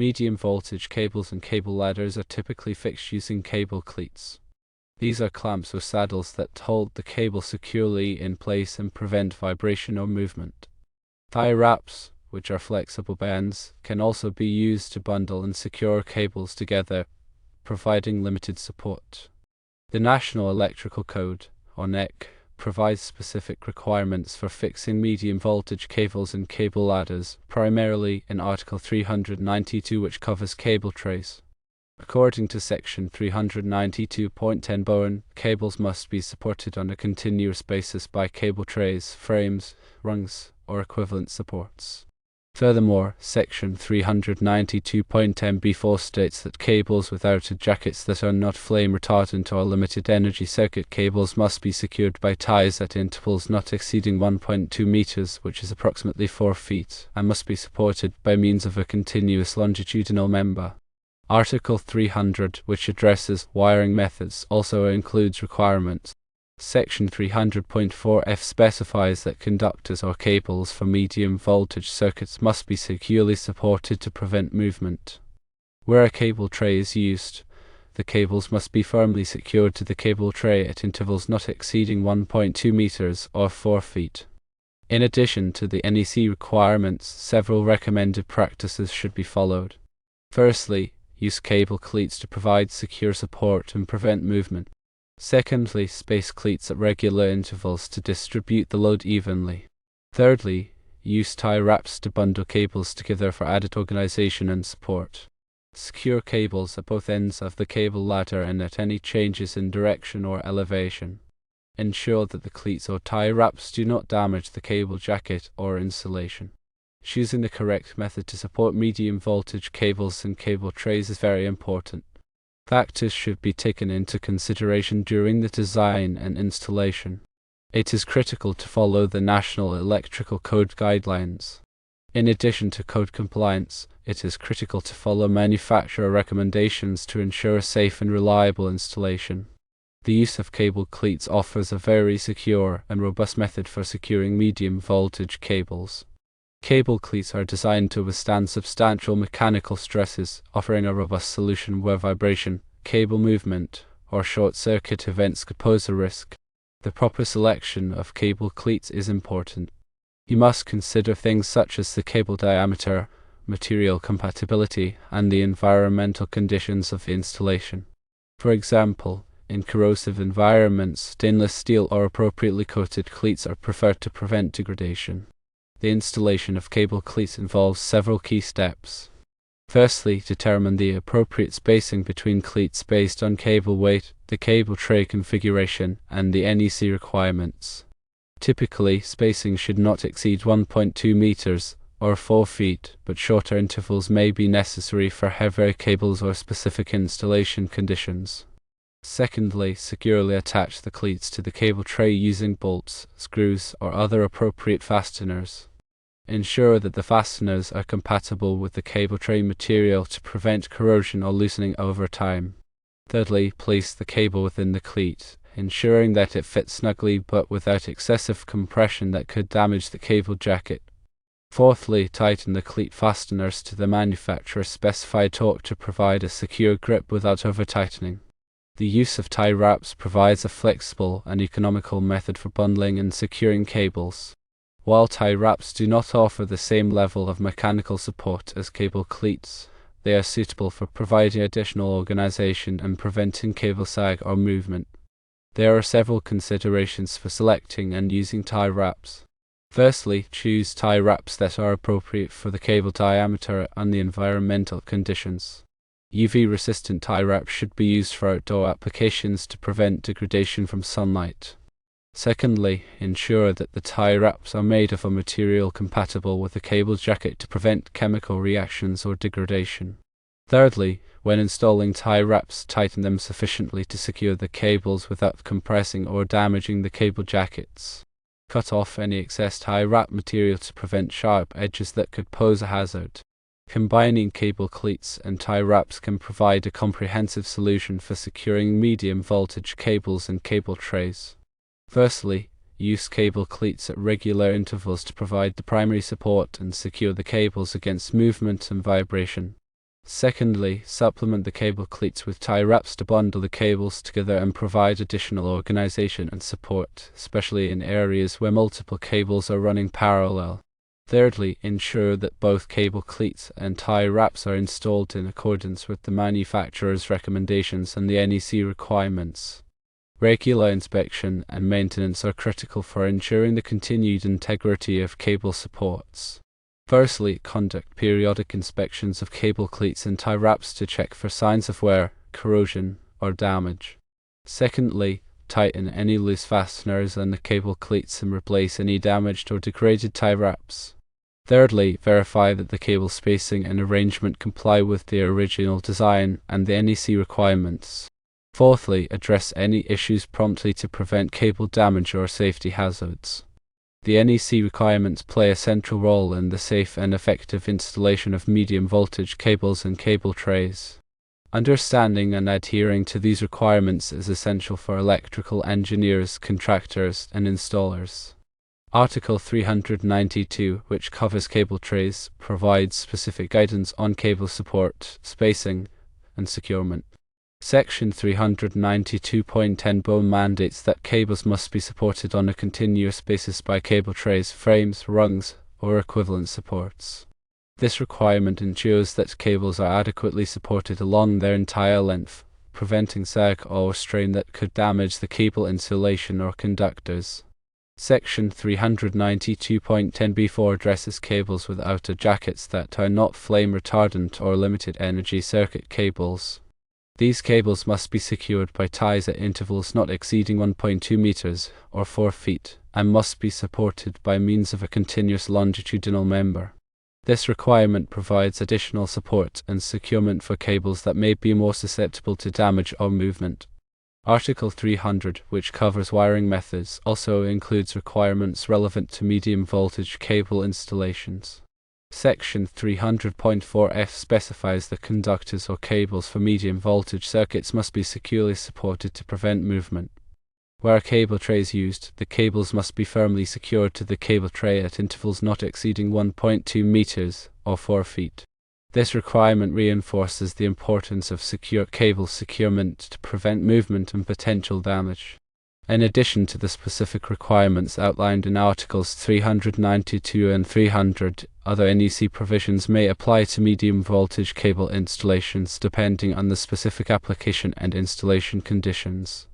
Medium voltage cables and cable ladders are typically fixed using cable cleats. These are clamps or saddles that hold the cable securely in place and prevent vibration or movement. Tie wraps, which are flexible bands, can also be used to bundle and secure cables together, providing limited support. The National Electrical Code, or NEC, provides specific requirements for fixing medium voltage cables and cable ladders, primarily in Article 392, which covers cable trays. According to Section 392.10 Bowen, cables must be supported on a continuous basis by cable trays, frames, rungs, or equivalent supports. Furthermore, Section 392.10b4 states that cables without jackets that are not flame retardant or limited energy circuit cables must be secured by ties at intervals not exceeding 1.2 meters, which is approximately 4 feet, and must be supported by means of a continuous longitudinal member. Article 300, which addresses wiring methods, also includes requirements. Section 300.4f specifies that conductors or cables for medium voltage circuits must be securely supported to prevent movement. Where a cable tray is used, the cables must be firmly secured to the cable tray at intervals not exceeding 1.2 meters or 4 feet. In addition to the NEC requirements, several recommended practices should be followed. Firstly, use cable cleats to provide secure support and prevent movement. Secondly, space cleats at regular intervals to distribute the load evenly. Thirdly, use tie wraps to bundle cables together for added organization and support. Secure cables at both ends of the cable ladder and at any changes in direction or elevation. Ensure that the cleats or tie wraps do not damage the cable jacket or insulation. Choosing the correct method to support medium voltage cables and cable trays is very important. Factors should be taken into consideration during the design and installation. It is critical to follow the National Electrical Code guidelines. In addition to code compliance, it is critical to follow manufacturer recommendations to ensure a safe and reliable installation. The use of cable cleats offers a very secure and robust method for securing medium voltage cables. Cable cleats are designed to withstand substantial mechanical stresses, offering a robust solution where vibration, cable movement, or short-circuit events could pose a risk. The proper selection of cable cleats is important. You must consider things such as the cable diameter, material compatibility, and the environmental conditions of installation. For example, in corrosive environments, stainless steel or appropriately coated cleats are preferred to prevent degradation. The installation of cable cleats involves several key steps. Firstly, determine the appropriate spacing between cleats based on cable weight, the cable tray configuration, and the NEC requirements. Typically, spacing should not exceed 1.2 meters or 4 feet, but shorter intervals may be necessary for heavier cables or specific installation conditions. Secondly, securely attach the cleats to the cable tray using bolts, screws, or other appropriate fasteners. Ensure that the fasteners are compatible with the cable tray material to prevent corrosion or loosening over time. Thirdly, place the cable within the cleat, ensuring that it fits snugly but without excessive compression that could damage the cable jacket. Fourthly, tighten the cleat fasteners to the manufacturer's specified torque to provide a secure grip without over-tightening. The use of tie wraps provides a flexible and economical method for bundling and securing cables. While tie wraps do not offer the same level of mechanical support as cable cleats, they are suitable for providing additional organization and preventing cable sag or movement. There are several considerations for selecting and using tie wraps. Firstly, choose tie wraps that are appropriate for the cable diameter and the environmental conditions. UV-resistant tie wraps should be used for outdoor applications to prevent degradation from sunlight. Secondly, ensure that the tie wraps are made of a material compatible with the cable jacket to prevent chemical reactions or degradation. Thirdly, when installing tie wraps, tighten them sufficiently to secure the cables without compressing or damaging the cable jackets. Cut off any excess tie wrap material to prevent sharp edges that could pose a hazard. Combining cable cleats and tie wraps can provide a comprehensive solution for securing medium voltage cables and cable trays. Firstly, use cable cleats at regular intervals to provide the primary support and secure the cables against movement and vibration. Secondly, supplement the cable cleats with tie wraps to bundle the cables together and provide additional organization and support, especially in areas where multiple cables are running parallel. Thirdly, ensure that both cable cleats and tie wraps are installed in accordance with the manufacturer's recommendations and the NEC requirements. Regular inspection and maintenance are critical for ensuring the continued integrity of cable supports. Firstly, conduct periodic inspections of cable cleats and tie wraps to check for signs of wear, corrosion, or damage. Secondly, tighten any loose fasteners on the cable cleats and replace any damaged or degraded tie wraps. Thirdly, verify that the cable spacing and arrangement comply with the original design and the NEC requirements. Fourthly, address any issues promptly to prevent cable damage or safety hazards. The NEC requirements play a central role in the safe and effective installation of medium voltage cables and cable trays. Understanding and adhering to these requirements is essential for electrical engineers, contractors, and installers. Article 392, which covers cable trays, provides specific guidance on cable support, spacing, and securement. Section 392.10 mandates that cables must be supported on a continuous basis by cable trays, frames, rungs, or equivalent supports. This requirement ensures that cables are adequately supported along their entire length, preventing sag or strain that could damage the cable insulation or conductors. Section 392.10b4 addresses cables with outer jackets that are not flame retardant or limited energy circuit cables. These cables must be secured by ties at intervals not exceeding 1.2 meters or 4 feet, and must be supported by means of a continuous longitudinal member. This requirement provides additional support and securement for cables that may be more susceptible to damage or movement. Article 300, which covers wiring methods, also includes requirements relevant to medium voltage cable installations. Section 300.4f specifies that conductors or cables for medium voltage circuits must be securely supported to prevent movement. Where a cable tray is used, the cables must be firmly secured to the cable tray at intervals not exceeding 1.2 meters or 4 feet. This requirement reinforces the importance of secure cable securement to prevent movement and potential damage. In addition to the specific requirements outlined in Articles 392 and 300, other NEC provisions may apply to medium voltage cable installations depending on the specific application and installation conditions.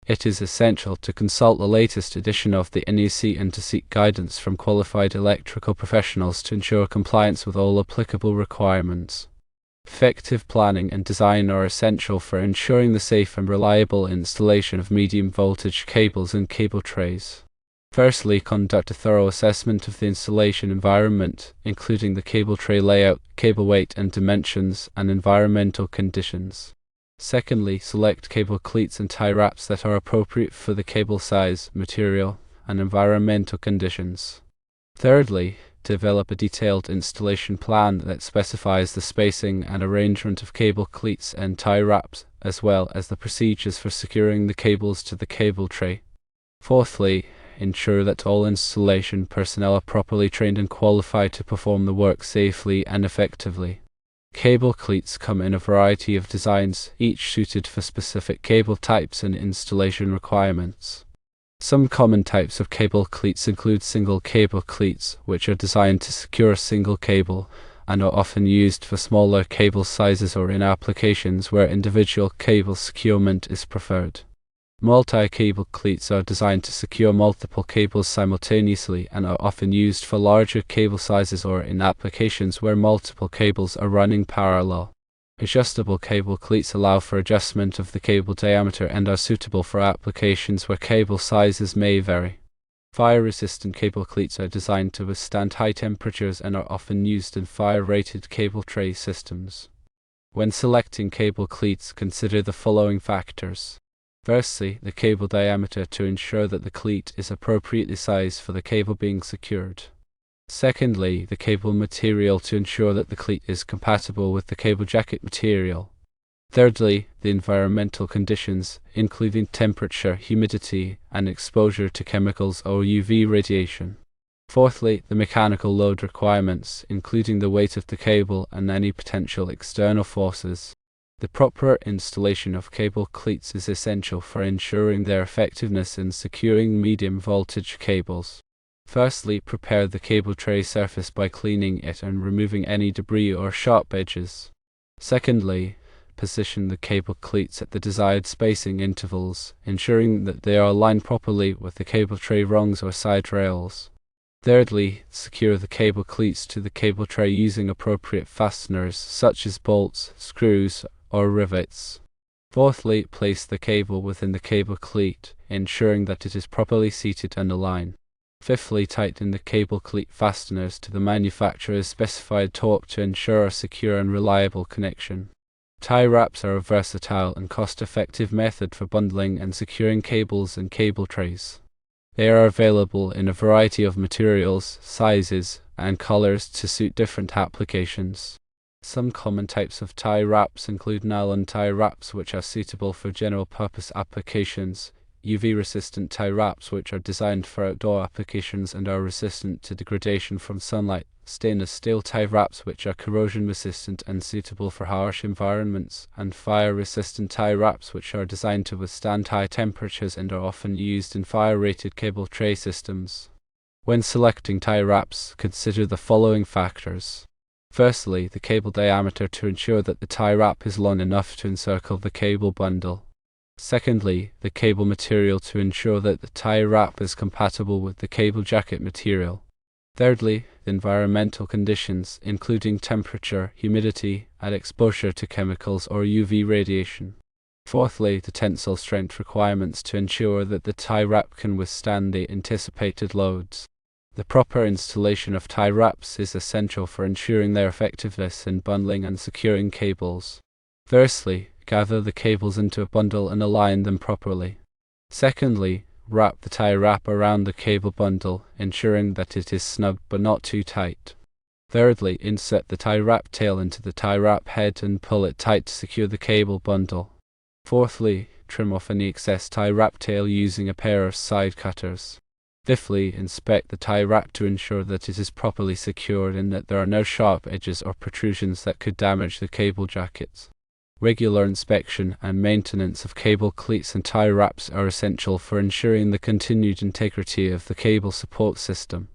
It is essential to consult the latest edition of the NEC and to seek guidance from qualified electrical professionals to ensure compliance with all applicable requirements. Effective planning and design are essential for ensuring the safe and reliable installation of medium voltage cables and cable trays. Firstly, conduct a thorough assessment of the installation environment, including the cable tray layout, cable weight and dimensions, and environmental conditions. Secondly, select cable cleats and tie wraps that are appropriate for the cable size, material, and environmental conditions. Thirdly, develop a detailed installation plan that specifies the spacing and arrangement of cable cleats and tie wraps, as well as the procedures for securing the cables to the cable tray. Fourthly, ensure that all installation personnel are properly trained and qualified to perform the work safely and effectively. Cable cleats come in a variety of designs, each suited for specific cable types and installation requirements. Some common types of cable cleats include single cable cleats, which are designed to secure a single cable and are often used for smaller cable sizes or in applications where individual cable securement is preferred. Multi-cable cleats are designed to secure multiple cables simultaneously and are often used for larger cable sizes or in applications where multiple cables are running parallel. Adjustable cable cleats allow for adjustment of the cable diameter and are suitable for applications where cable sizes may vary. Fire-resistant cable cleats are designed to withstand high temperatures and are often used in fire-rated cable tray systems. When selecting cable cleats, consider the following factors. Firstly, the cable diameter to ensure that the cleat is appropriately sized for the cable being secured. Secondly, the cable material to ensure that the cleat is compatible with the cable jacket material. Thirdly, the environmental conditions, including temperature, humidity, and exposure to chemicals or UV radiation. Fourthly, the mechanical load requirements, including the weight of the cable and any potential external forces. The proper installation of cable cleats is essential for ensuring their effectiveness in securing medium voltage cables. Firstly, prepare the cable tray surface by cleaning it and removing any debris or sharp edges. Secondly, position the cable cleats at the desired spacing intervals, ensuring that they are aligned properly with the cable tray rungs or side rails. Thirdly, secure the cable cleats to the cable tray using appropriate fasteners such as bolts, screws, or rivets. Fourthly, place the cable within the cable cleat, ensuring that it is properly seated and aligned. Fifthly, tighten the cable cleat fasteners to the manufacturer's specified torque to ensure a secure and reliable connection. Tie wraps are a versatile and cost-effective method for bundling and securing cables and cable trays. They are available in a variety of materials, sizes, and colors to suit different applications. Some common types of tie wraps include nylon tie wraps, which are suitable for general-purpose applications, UV-resistant tie wraps, which are designed for outdoor applications and are resistant to degradation from sunlight, stainless steel tie wraps, which are corrosion-resistant and suitable for harsh environments, and fire-resistant tie wraps, which are designed to withstand high temperatures and are often used in fire-rated cable tray systems. When selecting tie wraps, consider the following factors. Firstly, the cable diameter to ensure that the tie wrap is long enough to encircle the cable bundle. Secondly, the cable material to ensure that the tie wrap is compatible with the cable jacket material. Thirdly, the environmental conditions, including temperature, humidity, and exposure to chemicals or UV radiation. Fourthly, the tensile strength requirements to ensure that the tie wrap can withstand the anticipated loads. The proper installation of tie wraps is essential for ensuring their effectiveness in bundling and securing cables. Firstly, gather the cables into a bundle and align them properly. Secondly, wrap the tie wrap around the cable bundle, ensuring that it is snug but not too tight. Thirdly, insert the tie wrap tail into the tie wrap head and pull it tight to secure the cable bundle. Fourthly, trim off any excess tie wrap tail using a pair of side cutters. Fifthly, inspect the tie wrap to ensure that it is properly secured and that there are no sharp edges or protrusions that could damage the cable jackets. Regular inspection and maintenance of cable cleats and tie wraps are essential for ensuring the continued integrity of the cable support system.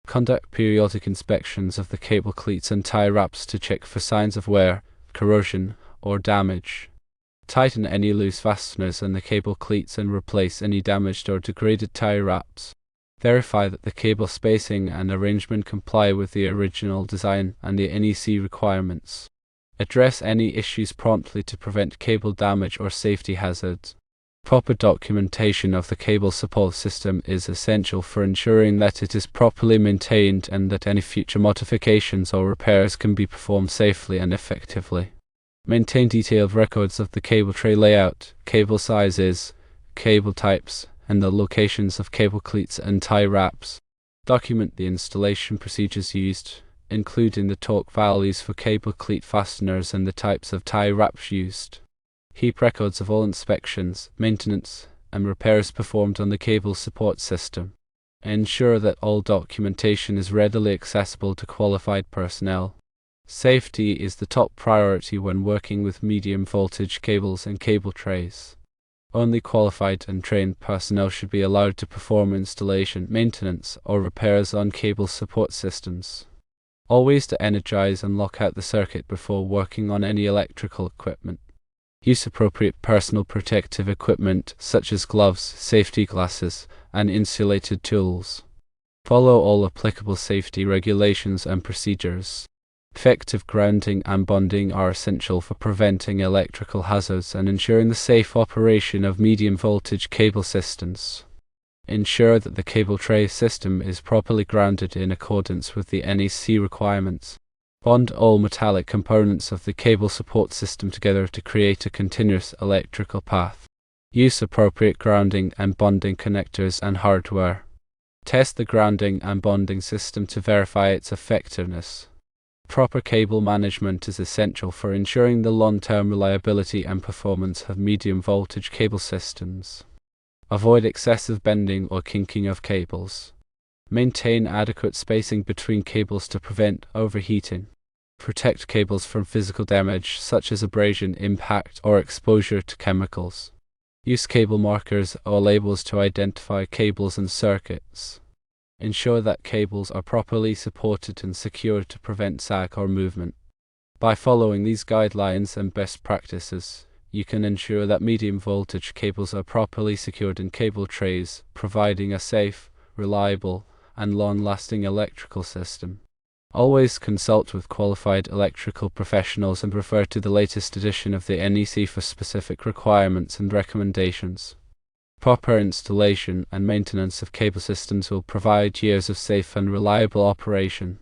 Conduct periodic inspections of the cable cleats and tie wraps to check for signs of wear, corrosion, or damage. Tighten any loose fasteners in the cable cleats and replace any damaged or degraded tie wraps. Verify that the cable spacing and arrangement comply with the original design and the NEC requirements. Address any issues promptly to prevent cable damage or safety hazards. Proper documentation of the cable support system is essential for ensuring that it is properly maintained and that any future modifications or repairs can be performed safely and effectively. Maintain detailed records of the cable tray layout, cable sizes, cable types, and the locations of cable cleats and tie wraps. Document the installation procedures used, including the torque values for cable cleat fasteners and the types of tie wraps used. Keep records of all inspections, maintenance, and repairs performed on the cable support system. Ensure that all documentation is readily accessible to qualified personnel. Safety is the top priority when working with medium voltage cables and cable trays. Only qualified and trained personnel should be allowed to perform installation, maintenance, or repairs on cable support systems. Always to energize and lock out the circuit before working on any electrical equipment. Use appropriate personal protective equipment such as gloves, safety glasses, and insulated tools. Follow all applicable safety regulations and procedures. Effective grounding and bonding are essential for preventing electrical hazards and ensuring the safe operation of medium voltage cable systems. Ensure that the cable tray system is properly grounded in accordance with the NEC requirements. Bond all metallic components of the cable support system together to create a continuous electrical path. Use appropriate grounding and bonding connectors and hardware. Test the grounding and bonding system to verify its effectiveness. Proper cable management is essential for ensuring the long-term reliability and performance of medium voltage cable systems. Avoid excessive bending or kinking of cables. Maintain adequate spacing between cables to prevent overheating. Protect cables from physical damage such as abrasion, impact, or exposure to chemicals. Use cable markers or labels to identify cables and circuits. Ensure that cables are properly supported and secured to prevent sag or movement. By following these guidelines and best practices, you can ensure that medium voltage cables are properly secured in cable trays, providing a safe, reliable, and long-lasting electrical system. Always consult with qualified electrical professionals and refer to the latest edition of the NEC for specific requirements and recommendations. Proper installation and maintenance of cable systems will provide years of safe and reliable operation.